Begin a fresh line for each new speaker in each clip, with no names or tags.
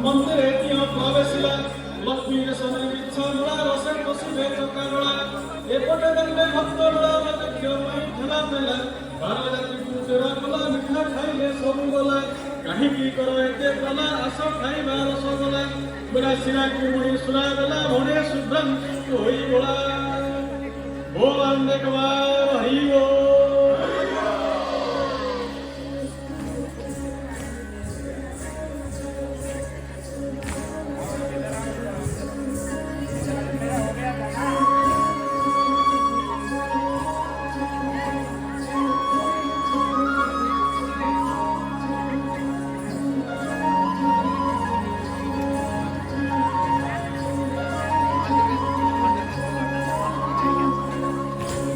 मंदिरे दियो प्रवेशिला लक्ष्मी समय इच्छा मुला रसे बसिले चकागला एपटे दंडे भक्त मुला देखियो मई ठेला मेला बार जाति कुचरा गला मिठा खाइले सब गला काहे की करो एते गला आस खाइबा रसगोला बड़ा सिरा कुमणी सुरा गला भणे सुभ्रांति होई बोला बोलन देखवा हरिओ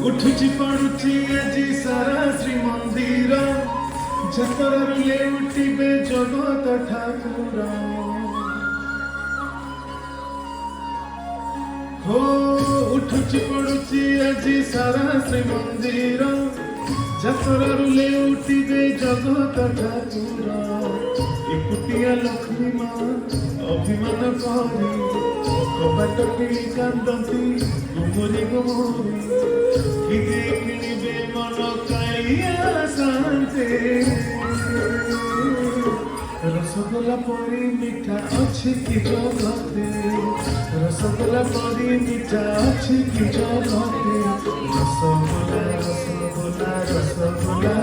उठुची पड़ुची आजी सारा श्रीमंदिर जतरले उठिबे जगत ठाकुर हो उठुची पड़ुची आजी सारा श्रीमंदिर जतरले उठिबे जगत ठाकुर एकुटिया लक्ष्मी माँ अभिमान करी कबाट किणी कांदती गुमुरी गुमुरी किदे किणिबे मन कालिया शांते रसगोला परी मिठा अच्छी की जगते रसगोला परी मिठा अच्छी की जगते रसगोला रसगोला रसगोला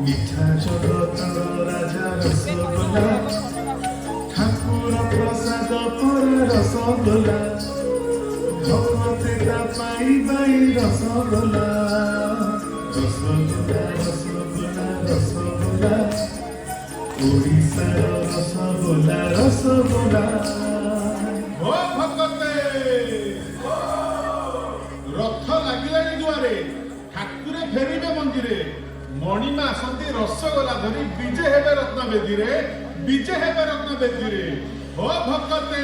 मिठा जगत राजा रसगोला ठाकुर प्रसाद पर रसगोला भगवते पाई बाई रसगोला रसगोला रसगोला रसगोला ओडिशार रसगोला रसगोला
हो भगवते रथ लागिलानी दुआरे ठाकुरे फेरिबे मंदिरे मणिमा आसती रसगोला धरी विजे हेबे रत्न बेदीरे विजे हेबे रत्न बेदीरे हो भगवते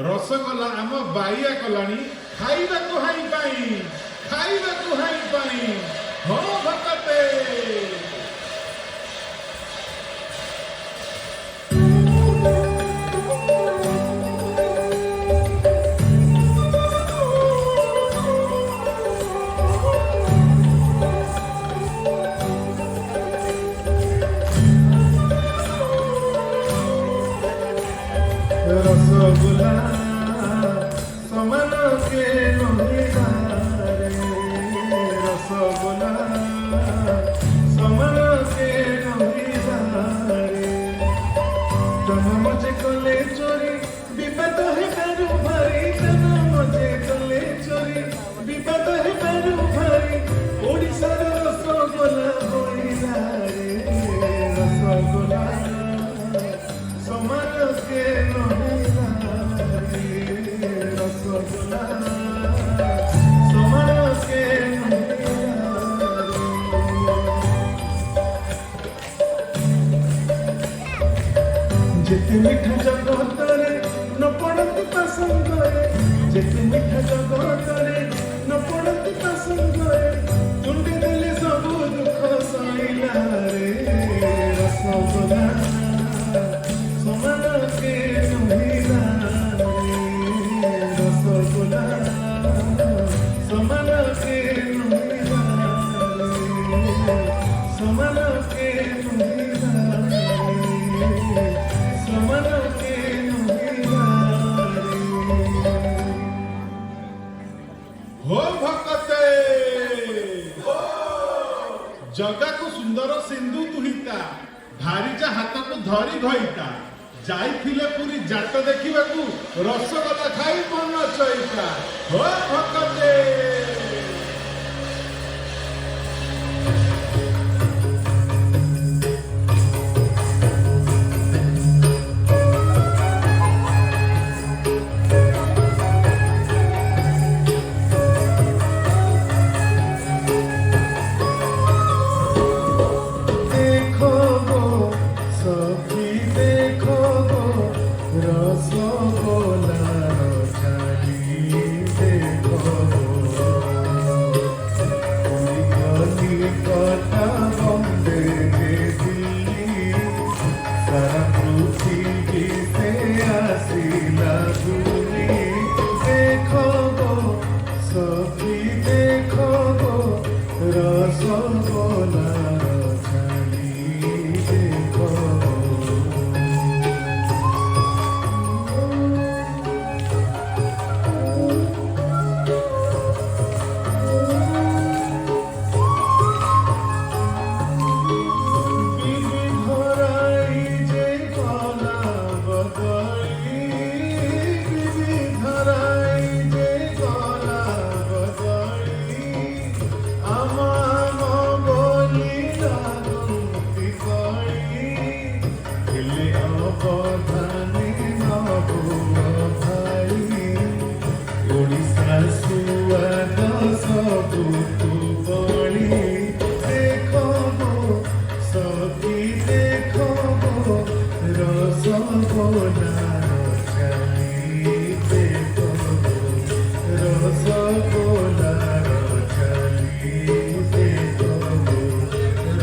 रसगोला आम बाइया कलानी खाइबा को हाई पाई हो भगते
रसगोला समान के नहिदारे মিঠা জগতরে ন পড়তি তা সঙ্গরে যেতে মিঠা জগতরে ন পড়তি তা সঙ্গরে তুন্ডি দিলে সবু দুঃখ সইলা রে রসগোলা সমান কে নুহিলা রে রসগোলা সমান কে নুহিলা রে সমান কে নুহিলা রে সমান কে নুহিলা রে
हो भक्ते जगा को सुंदर सिंधु दुहिता भारीजा हाथ को धरी घईता जाइथिले पुरी जाट देखिबाकू रसगोला खाई मन चईता हो भक्ते
देखो गो सखी देखो गो रसगोला रचाली देखो गो गली कथा बंदे के दिल्ली सारा पृथ्वी से आसिला दूरी देखो गो सखी देखो गो रसगोला रचाली देखो বিবি ধরাই যে গলা বদলি বিবি ধরাই যে গলা বদলি আমার বলি রাগন্তি করি দিলে অবধানে নবু ভাই ওড়িশা সুয়াদ সবু তু বলি দেখো গো সখী দেখো গো রসগোলা রচালি দেখো গো রসগোলা রচালি দেখো গো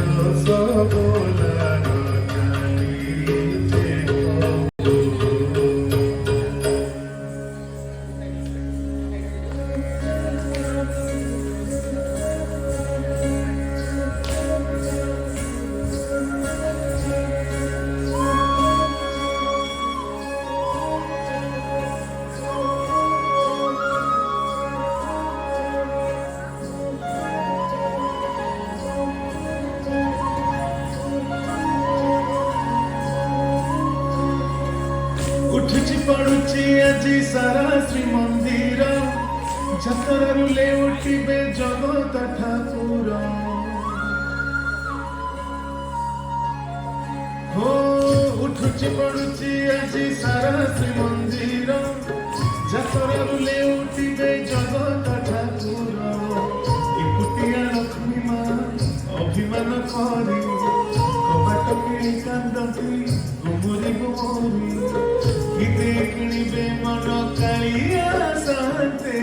রসগোলা রচালি দেখো ଉଠୁଛି ପଡୁଛି ଆଜି ସାରା ଶ୍ରୀମନ୍ଦିର ଯାତ୍ରାରୁ ଲେଉଟିବେ ଜଗତ ଠାକୁର ହୋ ଉଠୁଛି ପଡୁଛି ଆଜି ସାରା ଶ୍ରୀମନ୍ଦିର ଯାତ୍ରାରୁ ଲେଉଟିବେ ଜଗତ ଠାକୁର ଏକୁଟିଆ ଲକ୍ଷ୍ମୀ ମା ଅଭିମାନ କରି କବାଟ କିଣି କାନ୍ଦନ୍ତି ଗୁମୁରି ଗୁମୁରି ଗୀତେ କିଣିବେ ମନ କାଳିଆ ଶାନ୍ତେ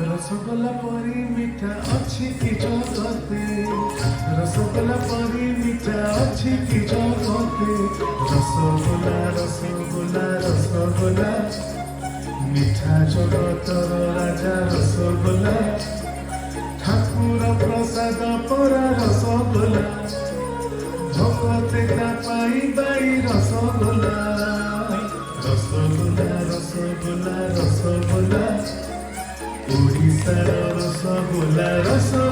ରସଗୋଲା ପରି ମିଠା ଅଛି କି ଜଗତେ ରସଗୋଲା ପରି ମିଠା ଅଛି କି ଜଗତେ ରସଗୋଲା ରସଗୋଲା ରସଗୋଲା ମିଠା ଜଗତର ରାଜା ରସଗୋଲା ঠাকুর প্রসাদ পরা রসগোলা ভগতে তা পাই বাই রসগোলা রসগোলা রসগোলা রসগোলা ওড়িশার রসগোলা রসগোলা